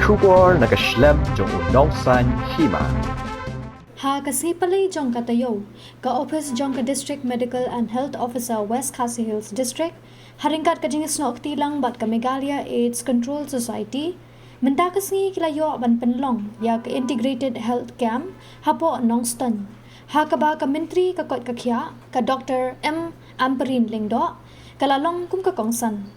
Shubor nakaslem jong unongsan hima. Ha kasi palay jong katayo, ka office jong ka District Medical and Health Officer West Khasi Hills District, haringkat ka jingis no aktilang bat ka Megalia AIDS Control Society, mentakas ni kilayo ban penlong ya ka Integrated Health Camp hapo Nongston. Ha ka ba ka Menteri ka kot kakya ka Dr. M. Amperin Lingdo, kalalong kum ka kongsan.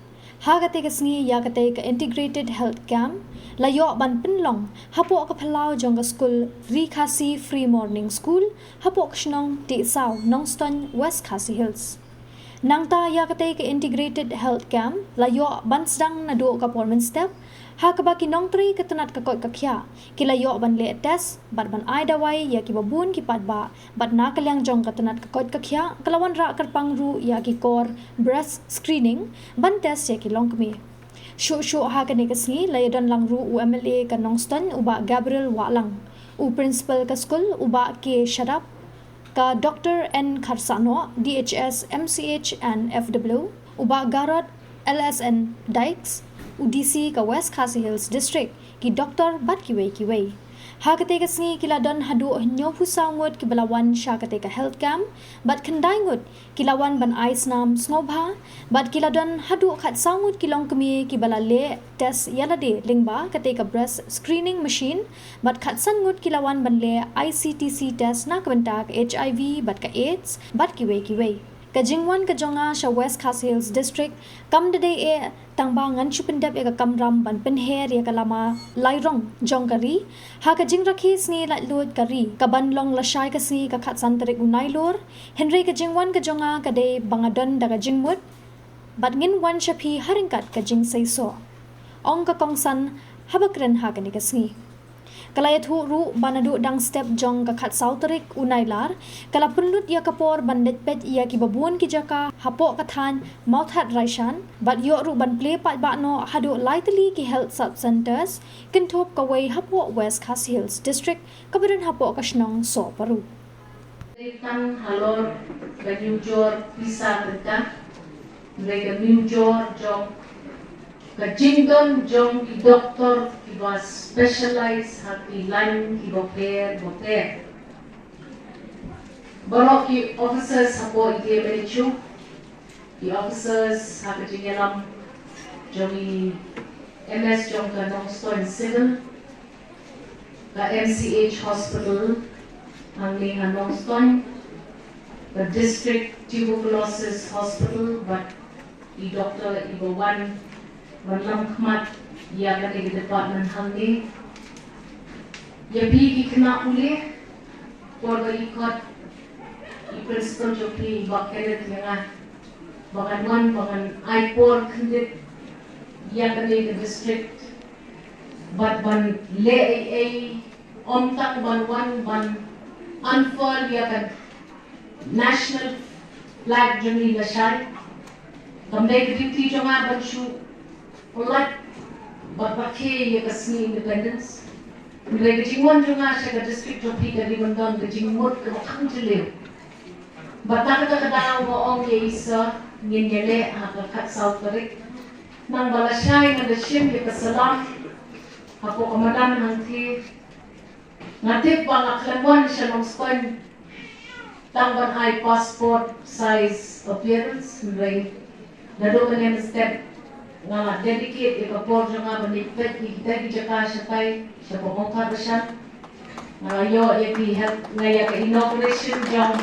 Ha katigas ni ya katay ka Integrated Health Camp layo ban penlong hapo ka Palau jong ka school Ri Khasi Free Morning School hapo ksnong ti saw Nongston West Khasi Hills. Nang ta ya katay ka Integrated Health Camp layo ban sedang na do ka performance step ha ka ba kinong tri katunat ka kot kakya kilayo ban le test bat ban ai dawai ya ki babun ki padba bat na kalyang jong katunat ka kot kakya kalawan ra karpang ru ya ki kor breast screening ban test ya ki long kami shu ha ka ni kasni layadon lang ru UMLA ka Nongston uba Gabriel Walang u principal ka school uba ke Shadap ka Dr. N. Karsano DHS MCH and FW uba Garot LSN Dykes UDC ka West Khasi Hills District ki Dr. Bat Kiway. Ha kate ka sngi kiladon hadu nyo pusangot ki balawan sya kate ka health camp bat kandaingot kilawan ban ice nam snobha bat kiladon hadu khat sangut kilong kemi ki balale test yalade lingba kate ka breast screening machine bat khat sangut kilawan ban le ICTC test na kwenta ka HIV bat ka AIDS bat kiway. Kajingwan kajonga sa West Khasi Hills District kam dede e tangbangan chupendep e ka kamram ban penher ya kalama lairong jongkari ha kajing rakhi sni la lut kari kabanlong lashay kasi ka khatsan tarik unailor Henry kajingwan kajonga kade bangadon daga jingmut batngin wan shapi haringkat kajing saiso ong ka kongsan habakren ha kani kasngi kalaya thu ru banadu dang step jong ka khat sauterik unailar kala punlut ya kapor bandet pet ya ki babun ki jaka hapo kathan mauthat raishan bat yo ru ban play pat ba no hadu lightly ki health sub centers kintop ka way hapo West Khasi Hills District kabaran hapo ka shnong so paru Kan halor ga New York visa benta ga New York jong ka jingdon jong ki doctor ki was specialized hati line ki boker borok ki officers hapo ite menichu ki officers hati jingelam jong MS jong ka Nongston Civil ka MCH Hospital hangling Nongston the District Tuberculosis Hospital but the doctor ibo one Walang khmat ya kan di department hangi ya bi ki kena ule por ga ikot I principal joki bakelet nga bangan ipor khandit ya kan di district but ban le ai omtak ban unfold ya kan national flag jumli lashay kamdai duty jonga ban shu ulat bakhe ye kasni independence le jingwan junga sa district jopi ka dibandon ke jingmot ka khang jile batak ka daw mo ong ye isa nginyele ha ka khat south tarik nang balashay na dashim ye kasalam apo kamadan hangti ngatip pa ngaklanwan siya Nongston tangban ay passport size appearance may nado kanya step nga dedicate ikapor nga benefit kita di jaka syai sa pamongkar siya nga yo iti help nga ya ka inauguration jong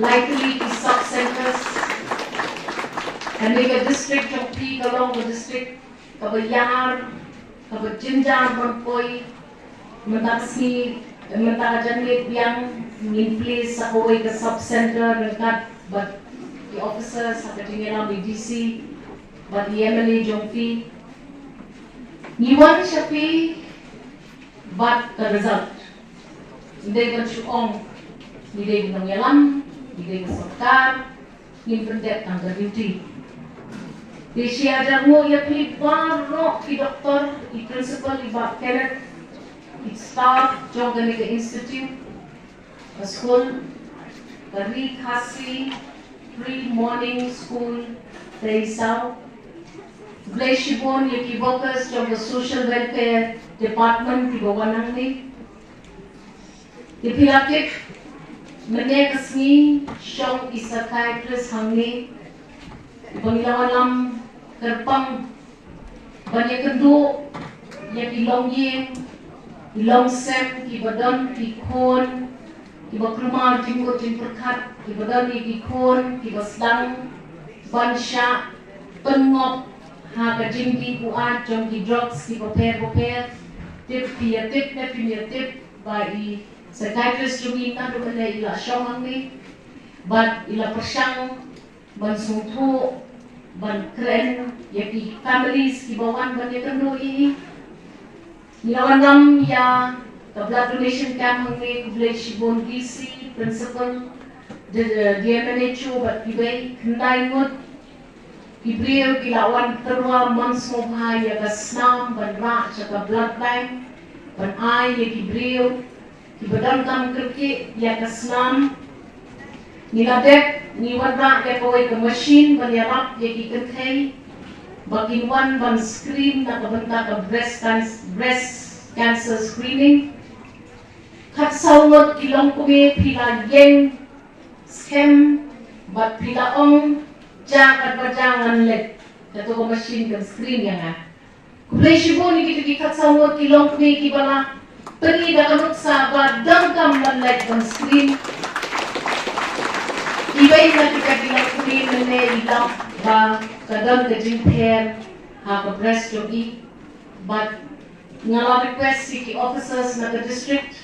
likely ki sub centers and the district of P along the district kabayar kabajinjan bonpoy mataksi matajanit yang in place sa kuway ka sub center nagkat but the officers sa katingilang DC but the MLA Jongfi niwan siya pi but the result hindi ka syukong hindi ka nangyalam hindi ka sarkar hindi pendet ang duty di siya jamu ya pi baro ki doktor i principal i ba Kenneth i staff jong ka institute a school the Ri Khasi Free Morning School Taisaw Shibon yaki workers from the social welfare department ki bawanang ni. Dipilatik menek kesni syong psychiatrist hangni. Bangilawalam kerpang banyak kedua yaki long yeng, long sem ki badan ki khon, ki bakrumar jinggo jingperkat ki badan ki khon ki baslang bansha pengop ha ka jinggi kuat jom ki drugs ki boper tip tip by psychiatrist jumi na do kale ila syong ni but ila persang ban sungthu ban kren yaki families ki bawan ban yakando i nilawanam ya the blood donation camp hangni Kublai Shibon DC principal DMNHO but kibai kendai ngut Ibril kilawan terwa mansmobha ya gasnam ban ra chaka blood bank ban ai ya Ibril kibadam kam kerki ya gasnam niladek niwadra ya kawai ke machine ban ya rap ya kikerkai bakin wan ban screen na kabenta ka breast cancer screening kat sawot kilong kume pila yeng scam bat pila ong jangan berjangan lek jatuh ke mesin dan screen yang Kublai Shibon ni kita kikat sawot kilong kume kibala peri dah kanut sabar dangkam dan lek dan screen ibai na kita kilong kume nene ilang ba kadang kejing pair ha ke breast jogi but ngala request si officers na ke district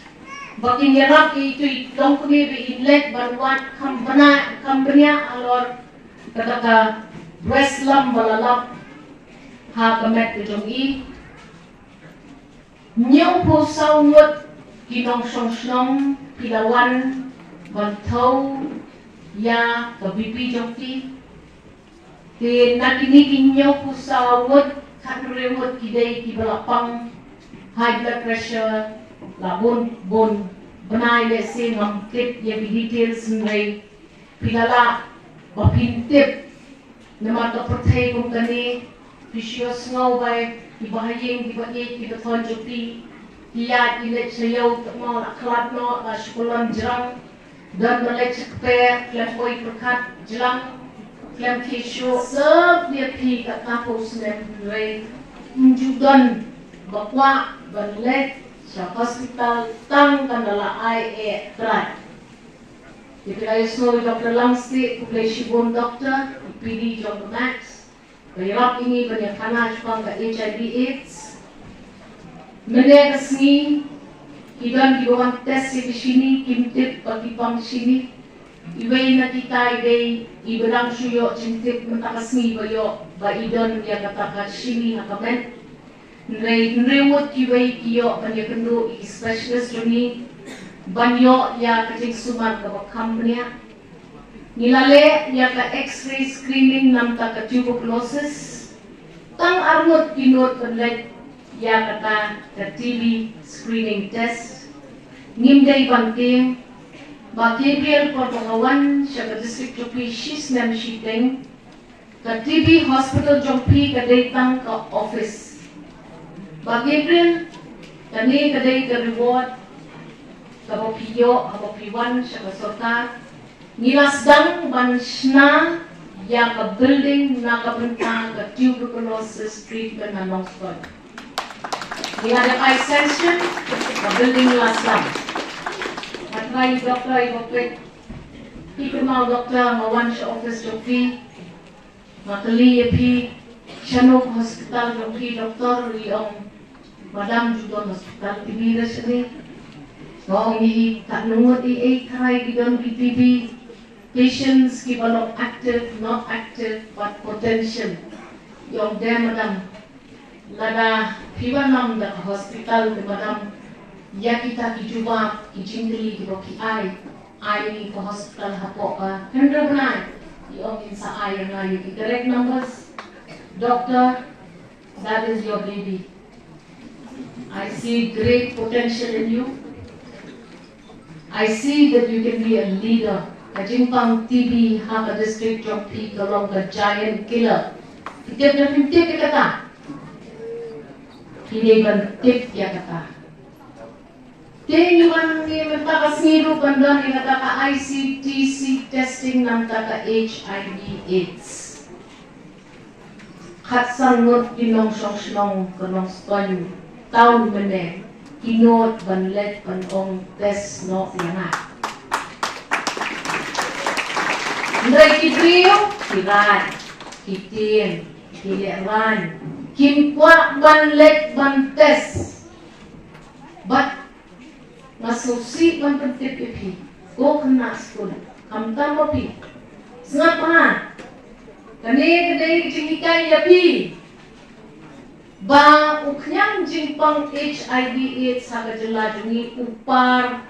bakin yarap itu long kume be inlet banwan kambanya alor kata West Lam balalap ha kamet kejongi nyong po sawot kinong song pilawan bantau ya kabibi jongki ke nakini nyong po sawot kanrewot kidai kibalapang high blood pressure labon bon benai lesi ngam-tip ya details ngai pilala bapintip nama terpercaya kami vicious ngau by dibahayeng dibathon jupi lihat ilet sayau mau akhlak no sekolah jerang dan melek sekper klempoi perkat jelang klem kisho serve dia pi kat kampus nemre judan bakwa banlek sa hospital tang kanala IA try. Jadi saya semua Dr. Langsti, Kublai Shibon Doktor, PD Dr. Max, bayarap ini banyak kana cuma ke HIV/AIDS. Menek sini, iban dibawan tes di sini, kimtip bagi pang sini. Ibai na kita ibai ibalang suyo cintip mentakasni bayo ba idon dia katakan sini hakamen. Nrewot ibai kiyo banyak kendo specialist ini. Banyo ya kecing sumat ke bakamnya nilale ya ke X-ray screening nam ta ke tuberculosis tang armut kinot penlek ya kata ke TB screening test ngimdai banting ba Gabriel Portongawan siya ke district Jopi shis nam shiteng ke TB hospital Jopi ke datang ke office ba Gabriel kani ke day ke reward Kabo piyo, kabo piwan, siya kasorta. Nilasdang bansna ya ka building na kabentang ka tuberculosis treatment na Longford. Nilada ka extension, ka building nilasdang. At may doktor, ibapit. Ikumaw doktor, mawan siya office joki. Makali yapi, Chanok Hospital joki, doktor, yung Madam Judon Hospital, tibira siya ni. Ngong i kanungot i karay gidon PTB patients kibalok active, not active, but potential. Yung de madam, lada piwanam da hospital de madam, ya kita kijuba kijingli kiboki ay ko hospital hapo ka. Kendra benay, yung insa ay nga yung correct numbers. Doctor, that is your baby. I see great potential in you. I see that you can be a leader. Kajimpang TB Haka District Jopi along the giant killer. Tip na tip ya kata. Kini ban tip ya kata. Dia man ni magkakasiru pandan ni nataka ICTC testing ng taka HIV/AIDS. Katsangot kinong siyong kanong span taon mene kinot banlet panong test no yana. Ndray kibriyo kiran kitin kileran kimpwa banlet ban test. But masusi man pagtipipi, go kena school, kamta mo pi, sengat pahan, kanay jingikan yapi, ba uknyang jingpang HIV/AIDS sa kajala jungi upar,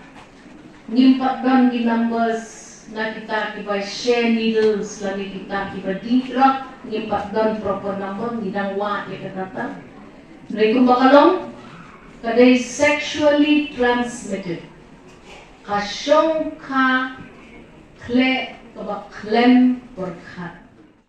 ngimpat gan di numbers na kita kiba share needles lagi kita kiba ditrak ngimpat gan proper number nidang wa ya kata, naikum bakalong. Kadai sexually transmitted. Kasyong ka kle kabak klem berkat.